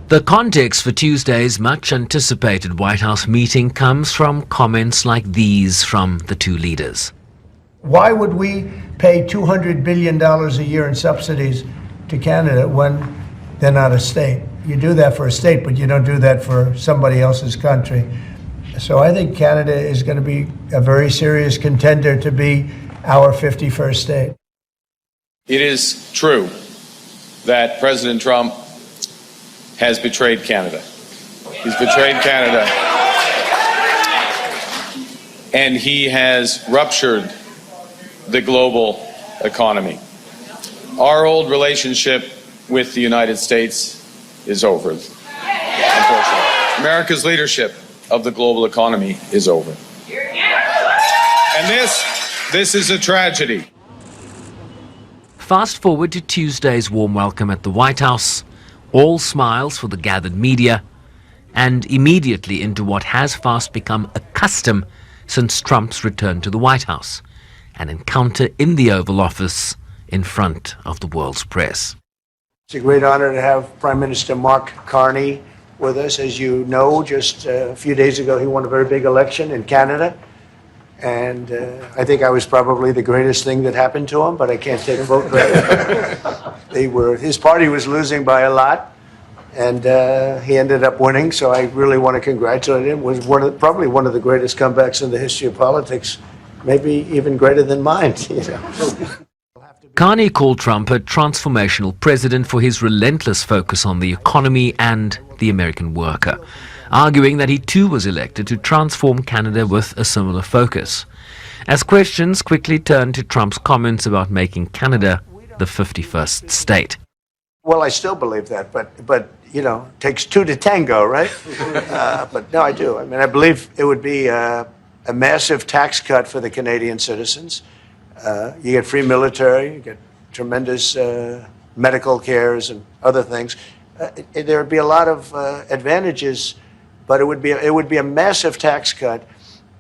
The context for Tuesday's much-anticipated White House meeting comes from comments like these from the two leaders. Why would we pay $200 billion a year in subsidies to Canada when they're not a state? You do that for a state, but you don't do that for somebody else's country. So I think Canada is going to be a very serious contender to be our 51st state. It is true that President Trump has betrayed Canada. He's betrayed Canada. And he has ruptured the global economy. Our old relationship with the United States is over, unfortunately. America's leadership of the global economy is over. And this is a tragedy. Fast forward to Tuesday's warm welcome at the White House, all smiles for the gathered media, and immediately into what has fast become a custom since Trump's return to the White House, an encounter in the Oval Office in front of the world's press. It's a great honor to have Prime Minister Mark Carney with us. As you know, just a few days ago, he won a very big election in Canada. And I think I was probably the greatest thing that happened to him, but I can't take vote credit. His party was losing by a lot, and he ended up winning. So I really want to congratulate him. It was probably one of the greatest comebacks in the history of politics, maybe even greater than mine. You know. Carney called Trump a transformational president for his relentless focus on the economy and the American worker, arguing that he too was elected to transform Canada with a similar focus. As questions quickly turned to Trump's comments about making Canada the 51st state. Well, I still believe that, but you know, it takes two to tango, right? But no, I do. I mean, I believe it would be a massive tax cut for the Canadian citizens. You get free military, you get tremendous medical cares and other things. There would be a lot of advantages, but it would be a massive tax cut.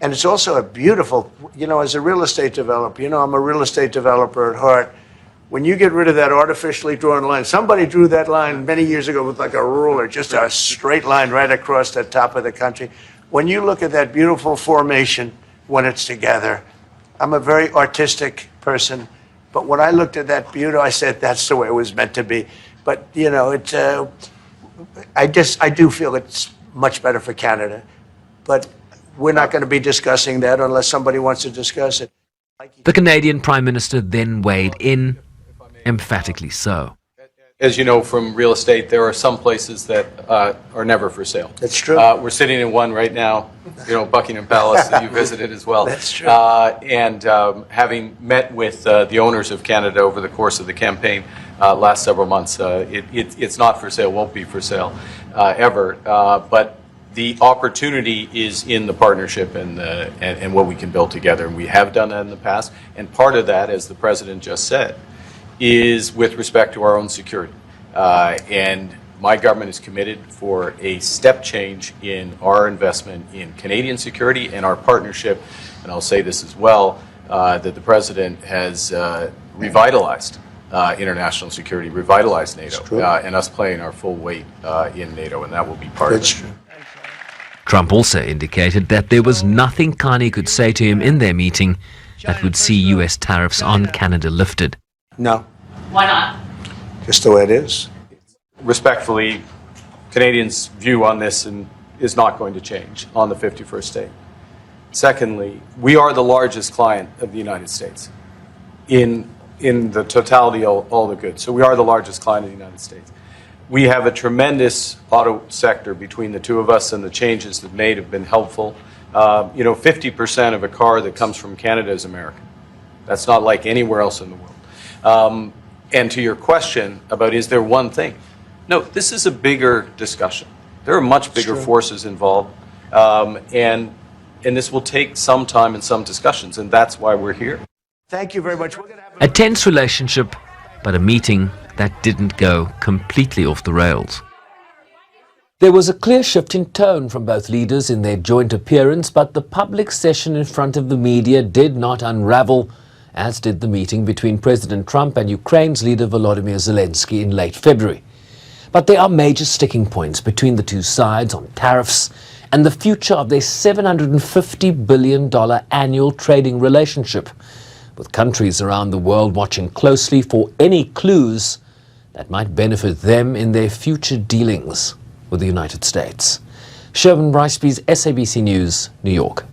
And it's also a beautiful, you know, as a real estate developer, you know, I'm a real estate developer at heart. When you get rid of that artificially drawn line, somebody drew that line many years ago with like a ruler, just a straight line right across the top of the country. When you look at that beautiful formation when it's together, I'm a very artistic person, but when I looked at that beauty, I said, that's the way it was meant to be. But, you know, I do feel it's much better for Canada. But we're not going to be discussing that unless somebody wants to discuss it. The Canadian Prime Minister then weighed in, emphatically so. As you know from real estate, there are some places that are never for sale. That's true. We're sitting in one right now, you know, Buckingham Palace that you visited as well. That's true. And having met with the owners of Canada over the course of the campaign last several months, it's not for sale, won't be for sale ever. But the opportunity is in the partnership and what we can build together. And we have done that in the past. And part of that, as the President just said, is with respect to our own security. And my government is committed for a step change in our investment in Canadian security and our partnership, and I'll say this as well, that the President has revitalized international security, revitalized NATO, and us playing our full weight in NATO, and that will be part of it. Trump also indicated that there was nothing Carney could say to him in their meeting that would see U.S. tariffs on Canada lifted. No. Why not? Just the way it is. Respectfully, Canadians' view on this is not going to change on the 51st state. Secondly, we are the largest client of the United States in the totality of all the goods. So we are the largest client of the United States. We have a tremendous auto sector between the two of us, and the changes that made have been helpful. You know, 50% of a car that comes from Canada is American. That's not like anywhere else in the world. And to your question about is there one thing? No, this is a bigger discussion. There are much bigger forces involved, and this will take some time and some discussions, and that's why we're here. Thank you very much. A tense relationship, but a meeting that didn't go completely off the rails. There was a clear shift in tone from both leaders in their joint appearance, but the public session in front of the media did not unravel, as did the meeting between President Trump and Ukraine's leader Volodymyr Zelensky in late February. But there are major sticking points between the two sides on tariffs and the future of their $750 billion annual trading relationship, with countries around the world watching closely for any clues that might benefit them in their future dealings with the United States. Sherwin Bryceby's SABC News, New York.